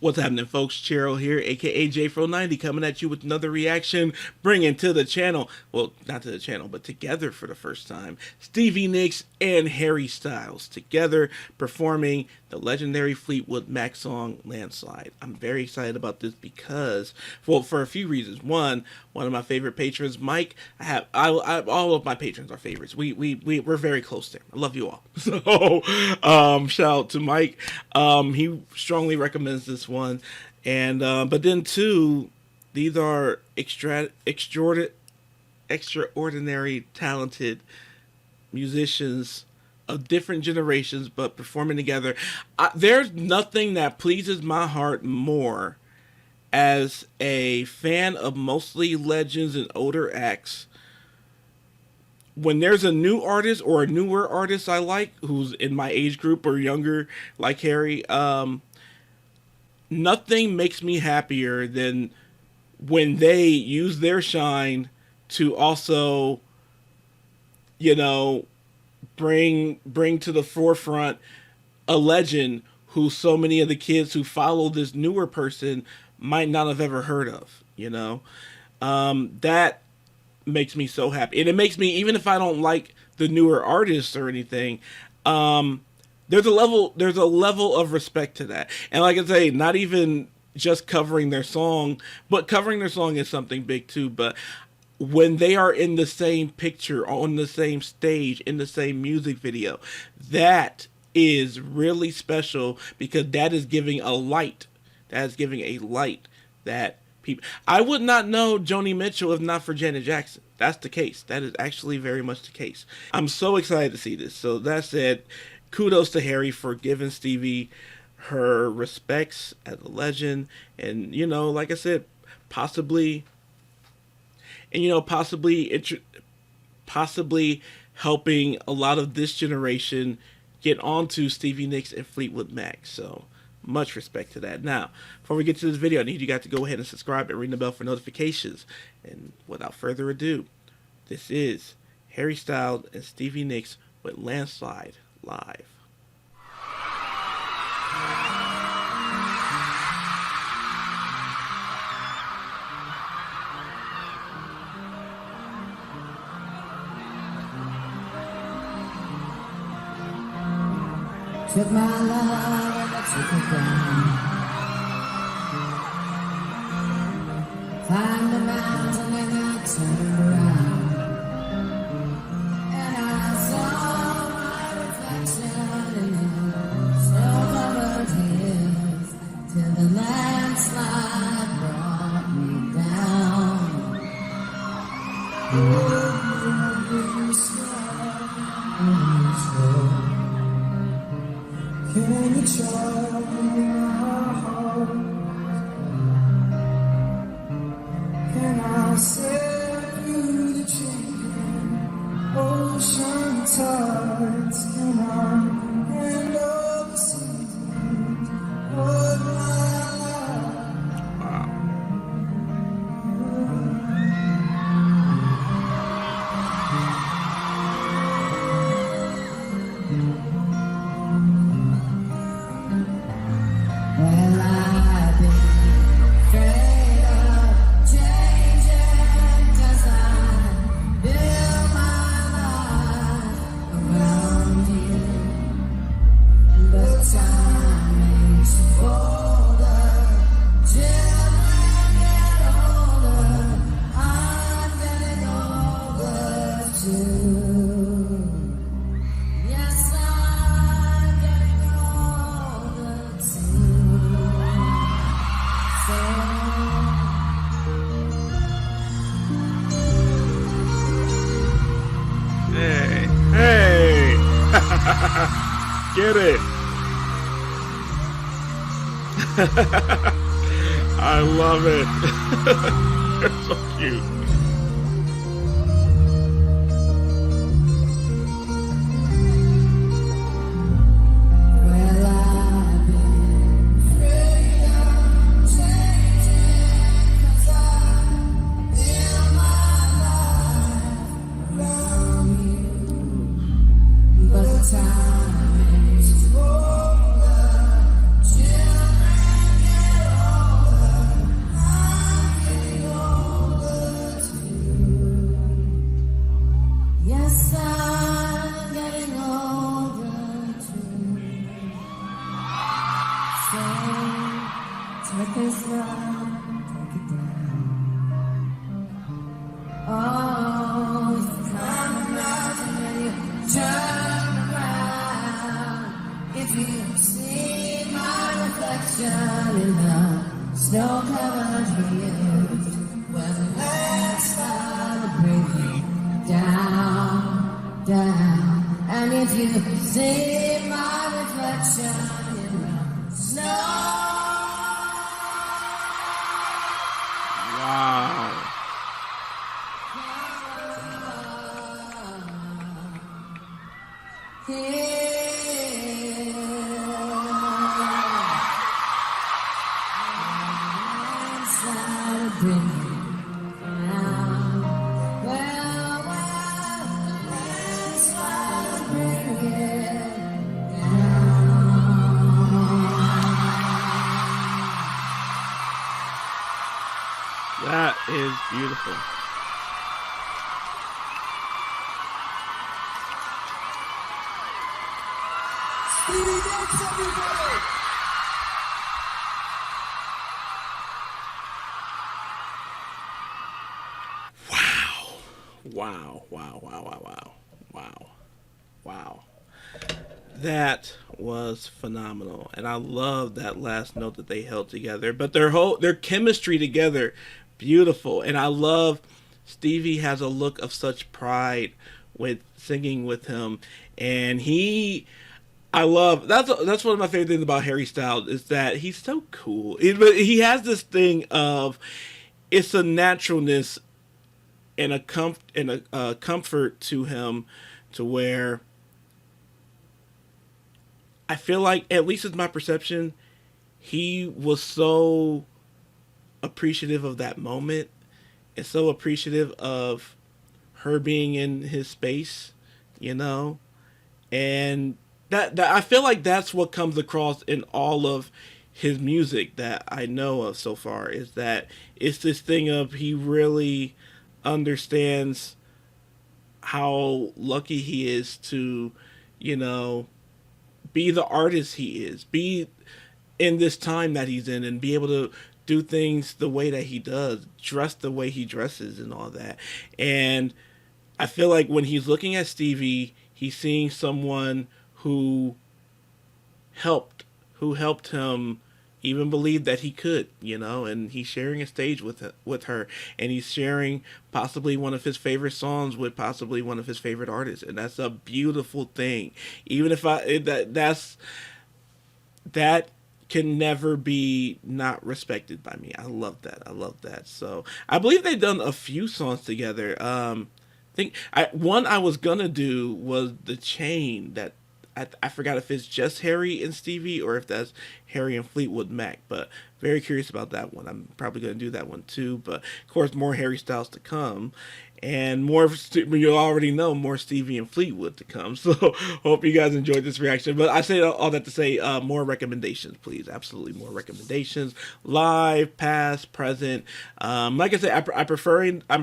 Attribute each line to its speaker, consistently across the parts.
Speaker 1: What's happening, folks? Cheryl here, aka JFro90, coming at you with another reaction, bringing to the channel, well, not to the channel, but together for the first time, Stevie Nicks and Harry Styles together performing the legendary Fleetwood Mac song Landslide. I'm very excited about this because, well, for a few reasons. One of my favorite patrons, Mike. All of my patrons are favorites. We're very close there. I love you all. So, shout out to Mike. He strongly recommends this one, and but then two, these are extraordinary talented musicians of different generations, but performing together. There's nothing that pleases my heart more as a fan of mostly legends and older acts. When there's a new artist or a newer artist I like, who's in my age group or younger, like Harry, nothing makes me happier than when they use their shine to also, you know, bring to the forefront a legend who so many of the kids who follow this newer person might not have ever heard of, you know. That makes me so happy. And it makes me, even if I don't like the newer artists or anything, there's a level of respect to that. And like I say, not even just covering their song, but covering their song is something big too. But when they are in the same picture, on the same stage, in the same music video, that is really special, because that is giving a light. That is giving a light that people. I would not know Joni Mitchell if not for Janet Jackson. That's the case. That is actually very much the case. I'm so excited to see this. So that said, kudos to Harry for giving Stevie her respects as a legend, and you know, like I said, possibly helping a lot of this generation get onto Stevie Nicks and Fleetwood Mac. So much respect to that. Now, before we get to this video, I need you guys to go ahead and subscribe and ring the bell for notifications. And without further ado, this is Harry Styles and Stevie Nicks with Landslide live.
Speaker 2: Took my love and I took it down. Climbed the mountain and I turned around, and I saw my reflection in the snow-covered hills, till the landslide brought me down. Can you try my heart? Can I sail through the changing ocean tides? Can I handle the seasons of my life? Well, I've been afraid of changing, 'cause I built my life around you. But time makes you older, children get older, I'm getting older too. Yes, I'm getting older too.
Speaker 1: Hey, get it. I love it. They're so cute.
Speaker 2: Well, I've been afraid of changing, 'cause I built my life around you. But time makes you older, children get front, take it down. Oh, it's the kind of mountain when you turn around. If you see my reflection in the snow-covered hills, where the landslide will bring you down, down. And if you see my reflection in the snow.
Speaker 1: Wow. That is beautiful.
Speaker 2: Stevie, thanks everybody.
Speaker 1: Wow. Wow. That was phenomenal. And I love that last note that they held together. But their chemistry together, beautiful. And I love Stevie has a look of such pride with singing with him. And I love that's one of my favorite things about Harry Styles is that he's so cool. But he has this thing of it's a naturalness and a comfort to him, to where I feel like, at least it's my perception, he was so appreciative of that moment and so appreciative of her being in his space, you know, and that I feel like that's what comes across in all of his music that I know of so far, is that it's this thing of he really understands how lucky he is to, you know, be the artist he is, be in this time that he's in, and be able to do things the way that he does, dress the way he dresses and all that. And I feel like when he's looking at Stevie, he's seeing someone who helped him even believe that he could, you know, and he's sharing a stage with her, and he's sharing possibly one of his favorite songs with possibly one of his favorite artists, and that's a beautiful thing. Even if that can never be not respected by me. I love that. So I believe they've done a few songs together. One I was gonna do was The Chain, that I forgot if it's just Harry and Stevie or if that's Harry and Fleetwood Mac, but very curious about that one. I'm probably going to do that one too, but of course more Harry Styles to come, and more, you already know, more Stevie and Fleetwood to come. So hope you guys enjoyed this reaction. But I say all that to say, more recommendations, please. Absolutely more recommendations, live, past, present. Like I said, I'm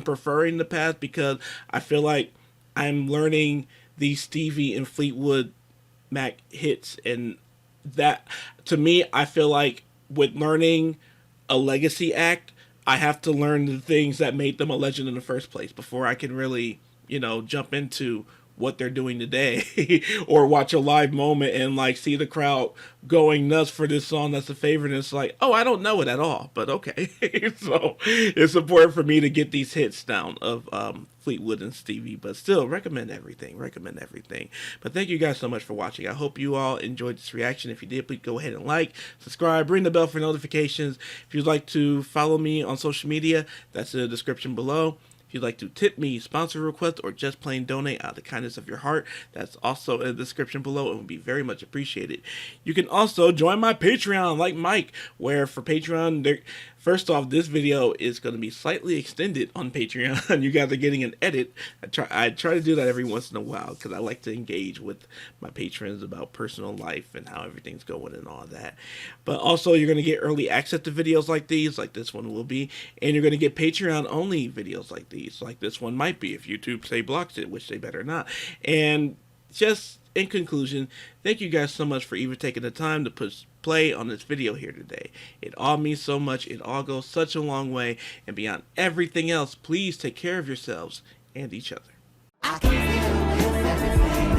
Speaker 1: preferring the past, because I feel like I'm learning these Stevie and Fleetwood Mac hits, and that, to me, I feel like with learning a legacy act, I have to learn the things that made them a legend in the first place before I can really, you know, jump into what they're doing today or watch a live moment and like see the crowd going nuts for this song that's a favorite, and it's like, oh, I don't know it at all, but okay. So it's important for me to get these hits down of Fleetwood and Stevie, but still recommend everything. But thank you guys so much for watching. I hope you all enjoyed this reaction. If you did, please go ahead and like, subscribe, ring the bell for notifications. If you'd like to follow me on social media, that's in the description below. If you'd like to tip me, sponsor request, or just plain donate out of the kindness of your heart, that's also in the description below and would be very much appreciated. You can also join my Patreon like Mike, where for Patreon, first off, this video is going to be slightly extended on Patreon. You guys are getting an edit. I try to do that every once in a while because I like to engage with my patrons about personal life and how everything's going and all that. But also, you're going to get early access to videos like these, like this one will be, and you're going to get Patreon only videos like these, like this one might be if YouTube say blocks it, which they better not. And just in conclusion, thank you guys so much for even taking the time to push play on this video here today. It all means so much. It all goes such a long way. And beyond everything else, please take care of yourselves and each other.
Speaker 2: I can feel everything.